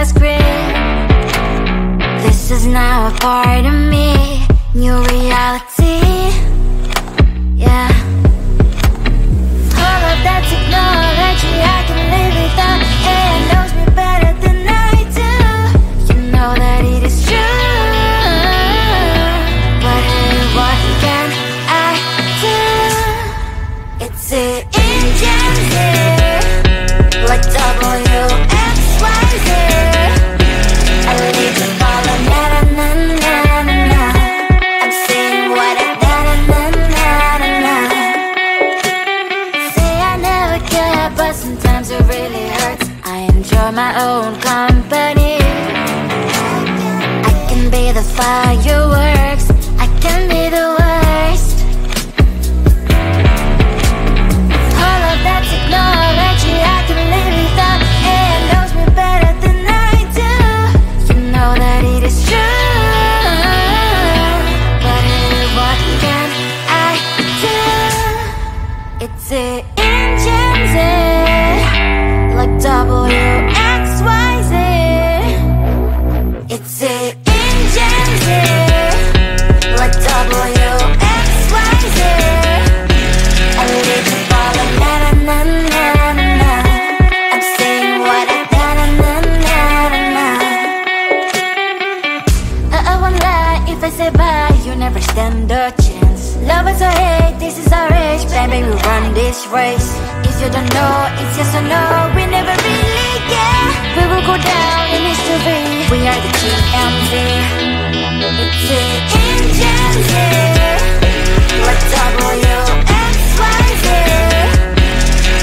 last grip. This is now a part of me, new reality. Yeah. All of that technology I can live without. AI knows me better than I do. You know that it is true. But hey, what can I do? It's the engine here, like WXYZ. I need to follow na na na na na na. I'm saying what I na na na na na na. Say I never care, but sometimes it really hurts. I enjoy my own company. I can be the fireworks, I can be the worst. All of that technology I can live without. AI knows me better than I do. You know that it is true. But hey, what can I do? It's the engines, like WXYZ. It's the engines, like WXYZ. I need to follow na na na na na na. I'm saying what I na na na na na na. I won't lie if I say bye, you never stand a chance. Love is or hate, this is our age. Baby, we run this race. If you don't know, it's yes or no. We never really get. We will go down in history. We are the GMZ. It's the engines here, like WXYZ.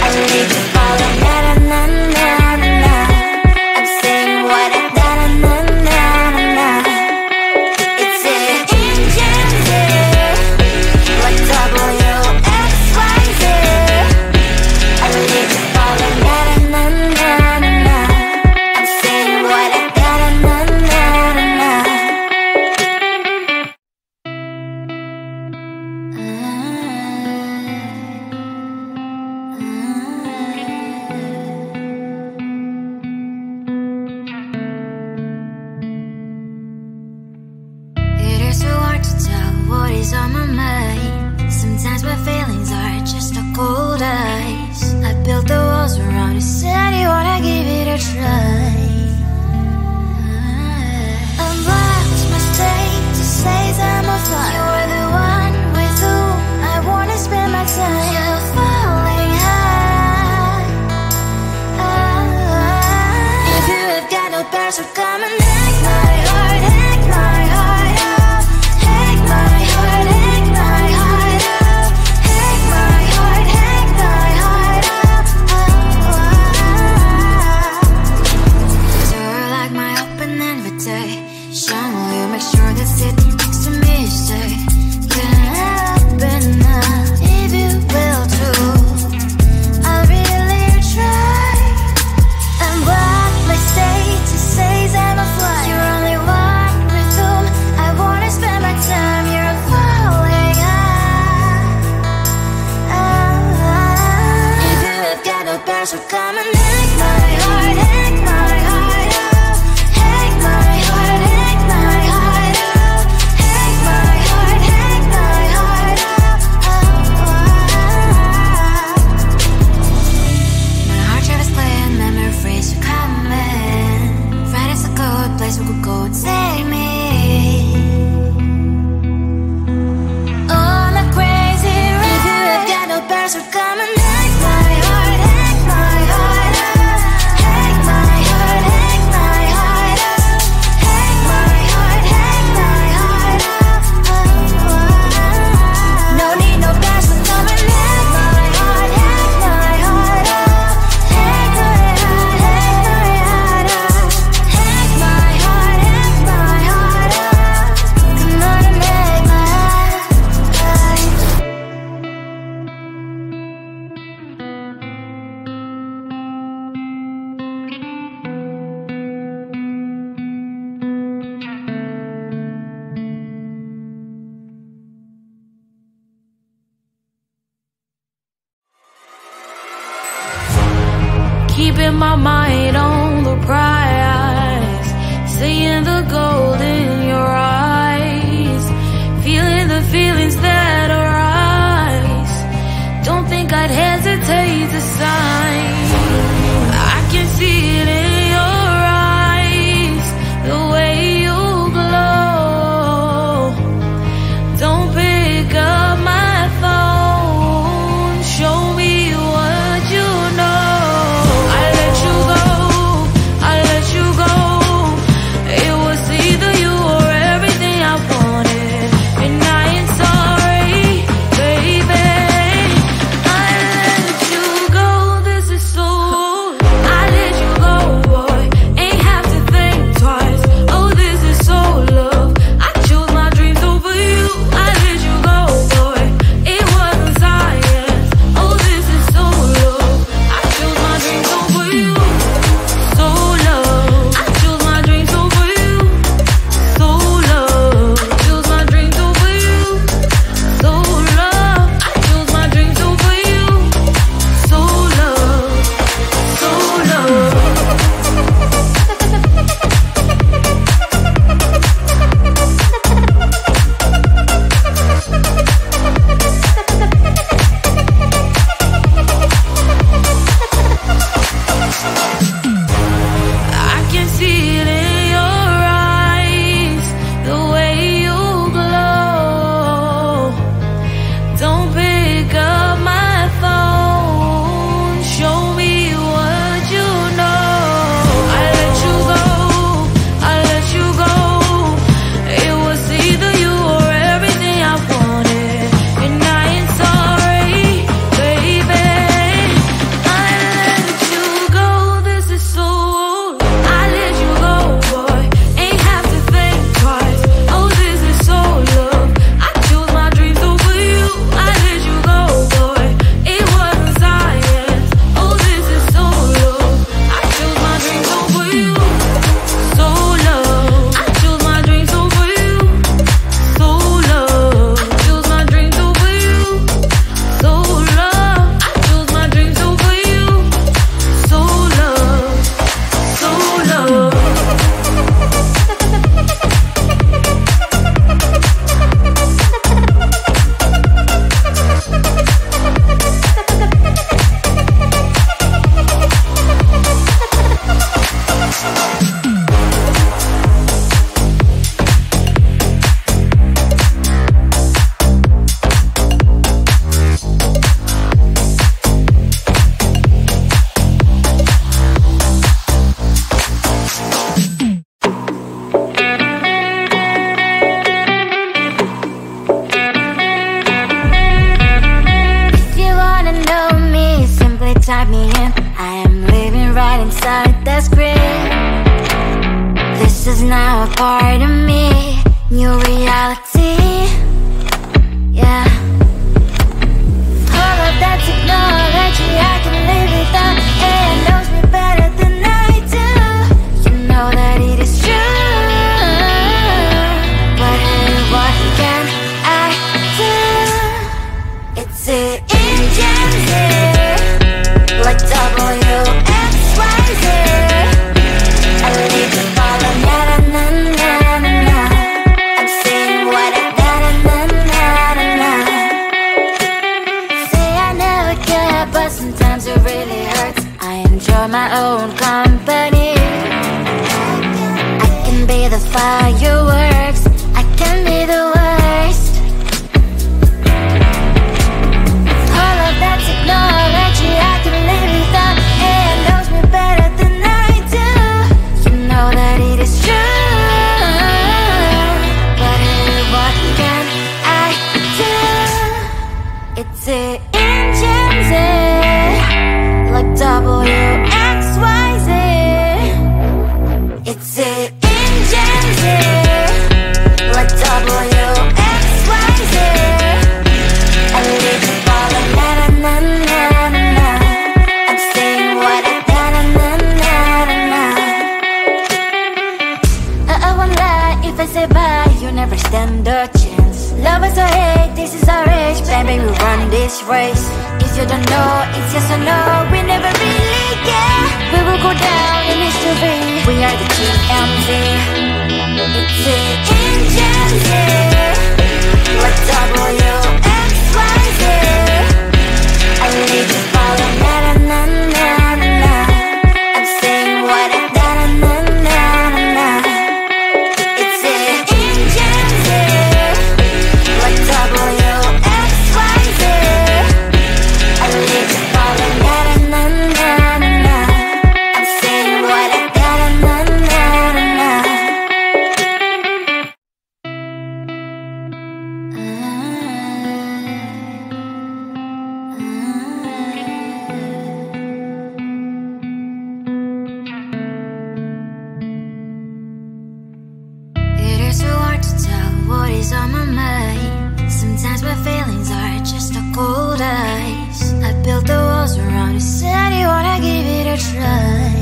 I need to follow na na na na na na. I'm saying what I na na na na na na. It's the engines here, like WXYZ. I need to follow na na na na na na. I'm saying what I na na na na na na. It is so hard to tell what is on my mind. Sometimes my feelings are just a cold ice. I built the walls around you, said you wanna give it a try. Unlocked my state to say I'm a fly. You are the one with whom I wanna spend my time. You're falling high. If you have got no bears, so come and hack my heart, hack my heart up. Hack my heart, hack my heart up. Hack my heart, hack my heart up. So like my open invitation, will you make sure that sitting next to me say, can I open up if you will too? I'll really try. And what my state to say I'm a fly. You're only one with whom I wanna spend my time. You're falling high. If you have got no bears, so come and hack my heart, hack my heart up. Hack my heart, hack my heart up. Hack my heart, hack my heart up. My heart travels playing memories are coming. Right as a good place we could go and take me. On a crazy ride. If you have got no bears, so come and hack my heart, hack my heart up. Hack my heart, hack my heart up. Hack my heart, hack my heart up. No need no bears, so come and hack my heart, hack my heart up. Hack my heart, hack my heart up. Hack my heart, hack my heart up. Come on and hack my heart. Keeping my mind on the prize. the gold in your eyes, feeling the feelings that arise. Don't think I'd hesitate to sign. I can see it in your eyes, the way you glow. Don't pick up my phone, show me what you know. I let you go, I let you go. It was either you or everything I wanted, and I ain't sorry, baby. I let you go, this is so. I let you go, boy, ain't have to think twice. Oh, this is so love. I chose my dreams over you. I let you go, boy, it wasn't science. Oh, this is so love. I chose my dreams over you. So love. I chose my dreams over you. So love. Chose my dreams over you. So love. I chose my dreams over you. So love. So love. I can see it in your eyes, the way you glow. Don't pick up my phone, show me what you know. I let you go, I let you go. It was either you or everything I wanted, and I ain't sorry, baby. I let you go, this is so. I let you go, boy, ain't have to think twice. Oh, this is so love. I chose my dreams over you. I let you go, boy, it wasn't science. Oh, this is so love. I chose my dreams over you. So love. I chose my dreams over you. So love. Chose my dreams over you. So love. I chose my dreams over you. So love. So love. If you wanna know me, simply type me in. I am living right inside the screen. This is now a part of me, new reality. Yeah. All of that technology I can live without, and knows me better than I do. You know that it is true, but hey, what can I do? It's the engines here, like WXYZ. I leave the ball on na na na na na. I'm saying what I na na na na na. Say I never care, but sometimes it really hurts. I enjoy my own company. I can be the fireworks, I can be the worst. All of that technology I can live without, and knows me better than I do. You know that it is true, but hey, what can I do? It's the engines, like WXYZ. It's the engines, like WXYZ. I live the ball on na na na na na. I'm saying what I na na na na na. I won't lie if I say bye, you never stand a chance. Love is or hate, this is our age, baby, we run this race. If you don't know, it's yes or no, we never really care. We will go down in history, we are the GMZ. what is on my mind. Sometimes my feelings are just a cold ice. I built the walls around you, said you wanna give it a try.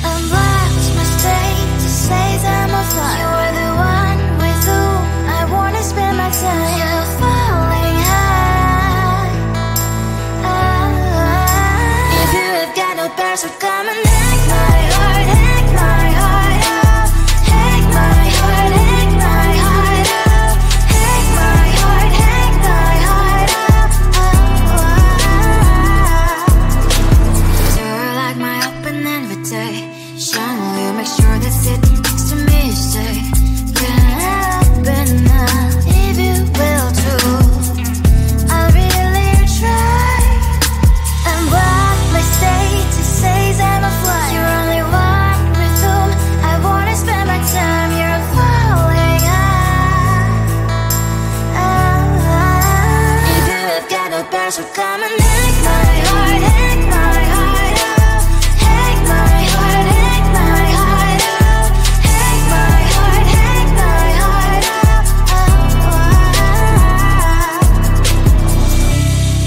Unlocked my state to say I'm a fly. You are the one with whom I wanna spend my time. You're falling high. If you have got no bears, so come and hack my heart, hack my heart out. Hack my heart, hack my heart out. Hack my heart, hack my heart out. You're like my open invitation. Will you make sure that sitting next to me is safe? Can open up if you will too. I'll really try and block my state to say I'm a fly. You're only one with whom I wanna spend my time. You're falling high. If you have got no bears, so come and hack my heart, hack my heart out. Hack my heart, hack my heart out. Hack my heart, hack my heart out.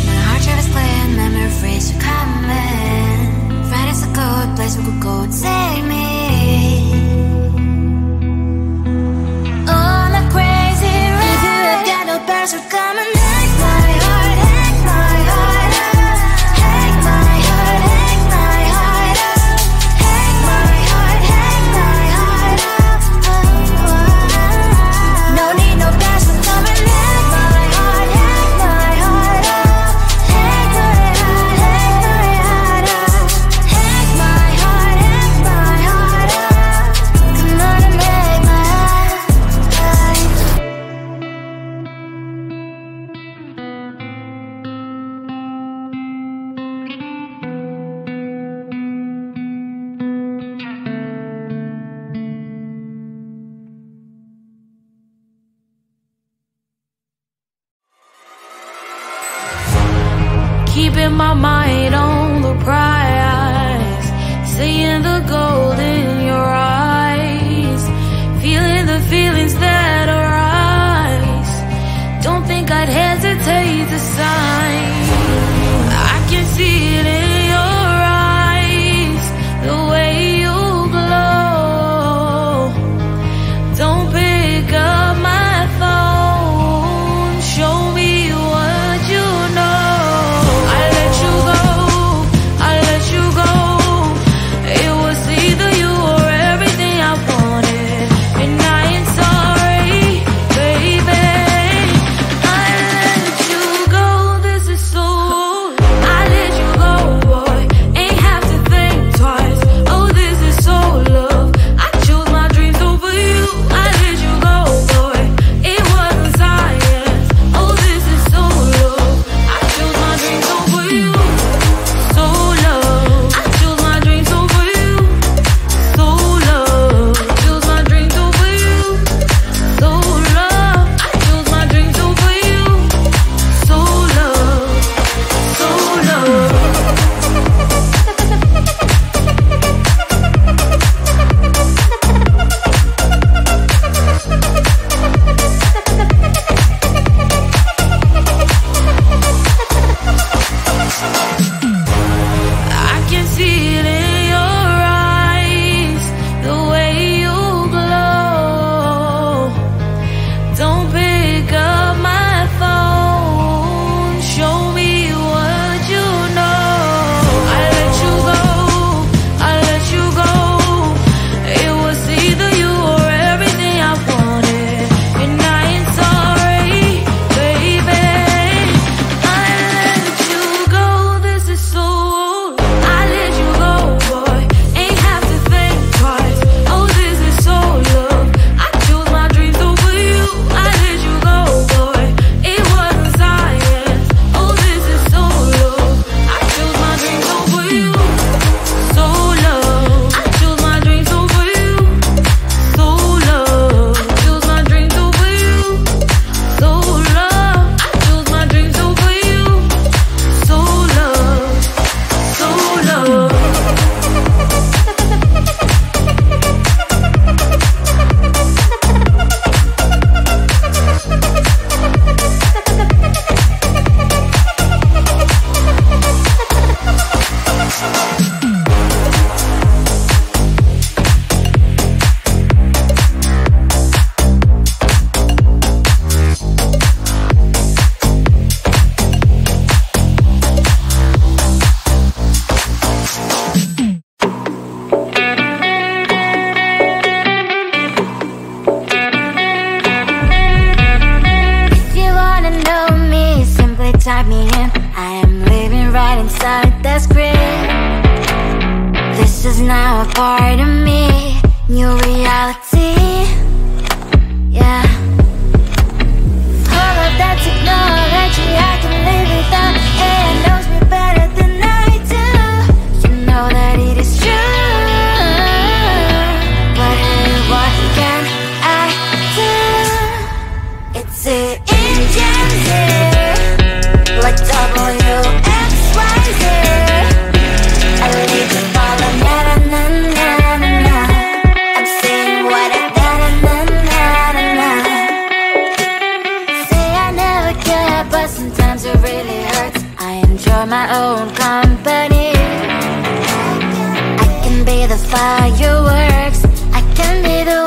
My heart travels clear, memories are coming. Right as a good place we could go and take me. On a crazy ride. If you have got no bears, so come and hack my heart, hack my heart out. Hack my heart, hack my heart out. Hack my heart, hack my heart out. No need no bears, so come and hack my heart, hack my heart out. Hack my heart, hack my heart out. Hack my heart, hack my heart out. Come on and make my heart. Keeping my mind on the prize, seeing the gold in your eyes, feeling the feelings that arise. Don't think I'd hesitate to sign. I can see it in your eyes, the way you glow. Don't pick up my phone, show me what you know. I let you go write me in. I am living right inside the script. This is now a part of me, new reality. Yeah. All of that technology I can live without. AI knows me better than I do. You know that it is true. But hey, what can I do? It's the engine here, like WXYZ. I leave the ball and na-na-na-na-na. I'm saying what I na-na-na-na-na. Say I never care, but sometimes it really hurts. I enjoy my own company. I can be the fireworks, I can be the